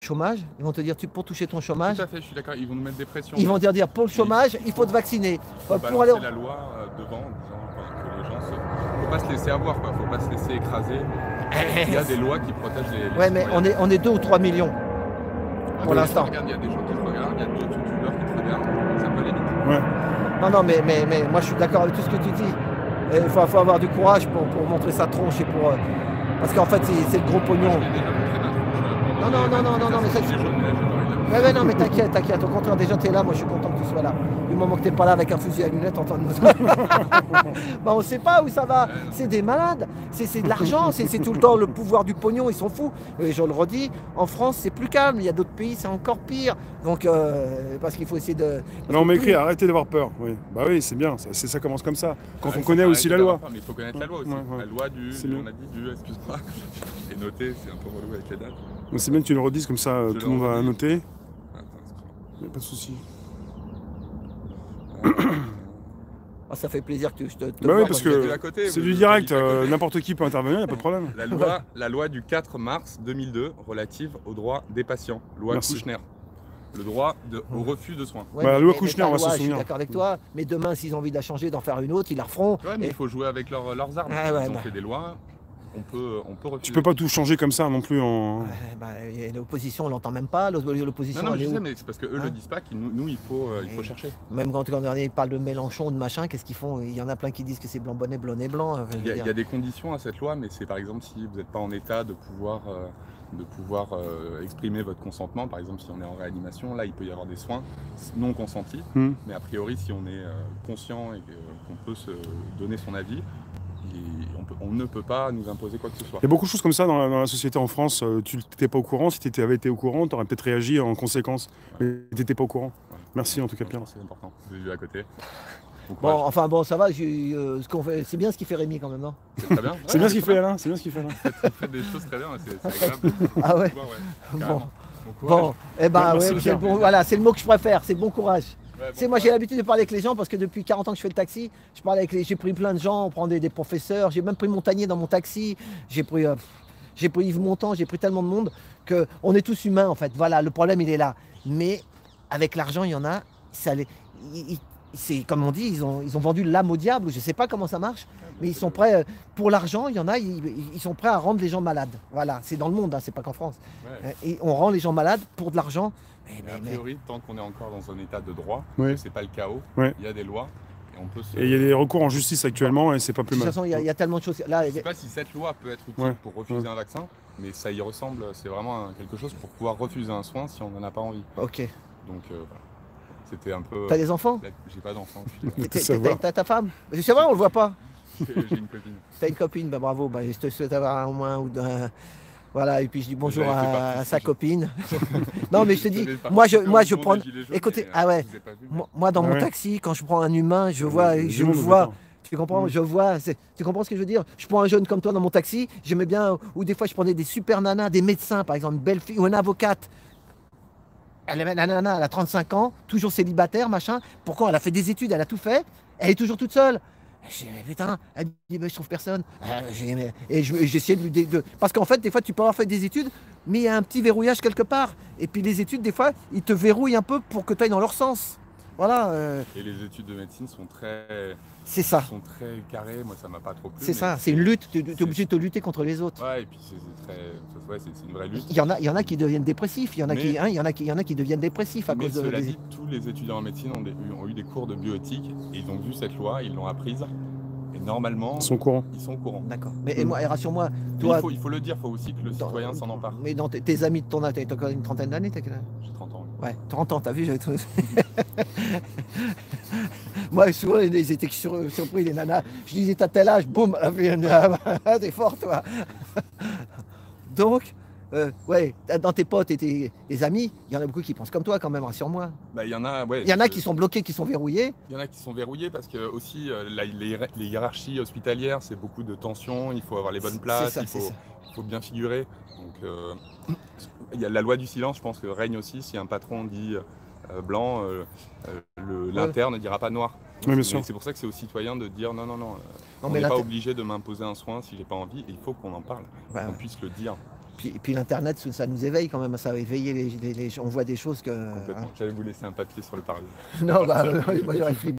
chômage. Ils vont te dire, pour toucher ton chômage, Tout à fait, je suis d'accord, ils vont nous mettre des pressions. ils vont te dire, pour le chômage, il faut te vacciner. Il faut Pour aller... balancer la loi devant, en disant que les gens faut pas se laisser avoir, quoi. Faut pas se laisser écraser. Il y a des lois qui protègent les Ouais, mais on est 2 ou 3 millions pour l'instant. Regarde, il y a des gens qui te regardent, il y a d'autres youtubeurs qui te regardent, ça peut aller vite. Ouais. Non, mais moi je suis d'accord avec tout ce que tu dis. Il faut avoir du courage pour montrer sa tronche et pour... parce qu'en fait, c'est le gros pognon. Non, mais ça... Ouais, non, mais t'inquiète. Au contraire, déjà, t'es là, moi, je suis content que tu sois là. Du moment que t'es pas là avec un fusil à lunettes en train de nous... Bah, on sait pas où ça va. C'est des malades. C'est de l'argent. C'est tout le temps le pouvoir du pognon. Ils sont fous. Et je le redis, en France, c'est plus calme. Il y a d'autres pays, c'est encore pire. Donc, parce qu'il faut essayer de... Non, on m'écrit, arrêtez d'avoir peur. Oui. Bah oui, c'est bien. Ça commence comme ça. Quand on connaît aussi la loi. Peur, mais il faut connaître la loi aussi. La loi du... On a dit du... Excuse-moi. Et noter, c'est un peu relou avec les dates. C'est bien que tu le redises, comme ça, tout le monde va noter. Il n'y a pas de souci. Ça fait plaisir que je te bah oui, parce que c'est du direct, n'importe qui peut intervenir, il n'y a pas de problème. La loi du 4 mars 2002 relative aux droits des patients, loi Kouchner. Le droit au refus de soins. Ouais, la loi Kouchner, on va se souvenir. Je suis d'accord avec toi, mais demain, s'ils ont envie de la changer, d'en faire une autre, ils la referont. Ouais, mais il faut jouer avec leurs armes. Ils ont fait des lois. On peut refuser. Tu peux pas tout changer comme ça non plus en... L'opposition, on l'entend même pas. L'opposition, non, je sais, mais c'est parce qu'eux le disent pas, nous, il faut chercher. Même quand ils parlent de Mélenchon, de machin, qu'est-ce qu'ils font? Il y en a plein qui disent que c'est blanc bonnet, blanc et blanc. Il y a des conditions à cette loi, mais c'est par exemple si vous n'êtes pas en état de pouvoir exprimer votre consentement, par exemple si on est en réanimation, là il peut y avoir des soins non consentis, mais a priori si on est conscient et qu'on peut se donner son avis, on ne peut pas nous imposer quoi que ce soit. Il y a beaucoup de choses comme ça dans la société en France. Tu n'étais pas au courant. Si tu avais été au courant, tu aurais peut-être réagi en conséquence. Mais tu n'étais pas au courant. Merci en tout cas, Pierre. C'est important. Je l'ai vu à côté. Bon, ça va. C'est bien ce qu'il fait Rémi quand même, non? C'est très bien. C'est bien ce qu'il fait Alain. C'est bien ce qu'il fait Alain. Il fait des choses très bien. C'est agréable. Ah ouais. Bon. Eh ben voilà, c'est le mot que je préfère. C'est bon courage. Ouais, moi j'ai l'habitude de parler avec les gens parce que depuis 40 ans que je fais le taxi, j'ai pris plein de gens, on prend des professeurs, j'ai même pris Montagnier dans mon taxi, j'ai pris Yves Montand, j'ai pris tellement de monde qu'on est tous humains en fait. Voilà, le problème il est là. Mais avec l'argent, il y en a, c'est comme on dit, ils ont vendu l'âme au diable, je ne sais pas comment ça marche, mais ils sont prêts, pour l'argent, il y en a, ils sont prêts à rendre les gens malades. Voilà, c'est dans le monde, hein, c'est pas qu'en France. Ouais. Et on rend les gens malades pour de l'argent. Mais a priori, tant qu'on est encore dans un état de droit, c'est pas le chaos, il y a des lois. Et on peut et il y a des recours en justice actuellement et c'est pas plus mal. De toute façon, il y a tellement de choses. Là, je ne sais pas si cette loi peut être utile pour refuser un vaccin, mais ça y ressemble, c'est vraiment quelque chose pour pouvoir refuser un soin si on n'en a pas envie. Ok. Donc voilà. C'était un peu... T'as des enfants? J'ai pas d'enfants. T'as ta femme? C'est vrai, on le voit pas. J'ai une copine. T'as une copine? Bah bravo, je te souhaite avoir au moins ou d'un... Voilà, et puis je dis bonjour à sa copine. Non, mais je te dis, moi je prends... Écoutez, moi dans mon taxi, quand je prends un humain, je vois, tu comprends, tu comprends ce que je veux dire? Je prends un jeune comme toi dans mon taxi, j'aimais bien, ou des fois je prenais des super nanas, des médecins par exemple, une belle fille, ou une avocate. La nana, elle a 35 ans, toujours célibataire, machin. Pourquoi? Elle a fait des études, elle a tout fait, elle est toujours toute seule. J'ai dit, putain, elle me dit, je trouve personne. Et j'essayais de lui... Parce qu'en fait, des fois, tu peux avoir fait des études, mais il y a un petit verrouillage quelque part. Et puis les études, des fois, ils te verrouillent un peu pour que tu ailles dans leur sens. Voilà. Et les études de médecine sont très... C'est ça. Sont très carrées, moi ça m'a pas trop plu. C'est ça, c'est une lutte, tu es obligé de te lutter contre les autres. Ouais, et puis c'est une vraie lutte. Il y en a qui deviennent dépressifs, il y en a qui deviennent dépressifs à cause de... Cela dit, tous les étudiants en médecine ont eu des cours de bioéthique et ils ont vu cette loi, ils l'ont apprise. Et normalement, ils sont au courant. D'accord. Mais rassure-moi, toi... Il faut le dire, il faut aussi que le citoyen s'en empare. Mais dans tes amis de ton âge, t'as encore une trentaine d'années? J'ai 30 ans. Ouais, 30 ans, t'as vu? Moi, souvent, ils étaient surpris, les nanas. Je disais, t'as tel âge, boum, t'es fort, toi. Donc, dans tes potes et tes amis, il y en a beaucoup qui pensent comme toi, quand même, rassure-moi. Bah, il y en a, il y en a qui sont bloqués, qui sont verrouillés. Il y en a qui sont verrouillés parce que, aussi, les hiérarchies hospitalières, c'est beaucoup de tensions, il faut avoir les bonnes places, il faut bien figurer. Donc, il y a la loi du silence, je pense que règne aussi. Si un patron dit blanc, l'interne ne dira pas noir. Oui, bien sûr. C'est pour ça que c'est aux citoyens de dire non, on n'est pas obligé de m'imposer un soin si j'ai pas envie, et il faut qu'on en parle, qu'on puisse le dire. Puis l'Internet, ça nous éveille quand même, ça a éveillé les gens. On voit des choses que... Complètement. J'allais vous laisser un papier sur le parler. Non, bah, moi j'aurais fait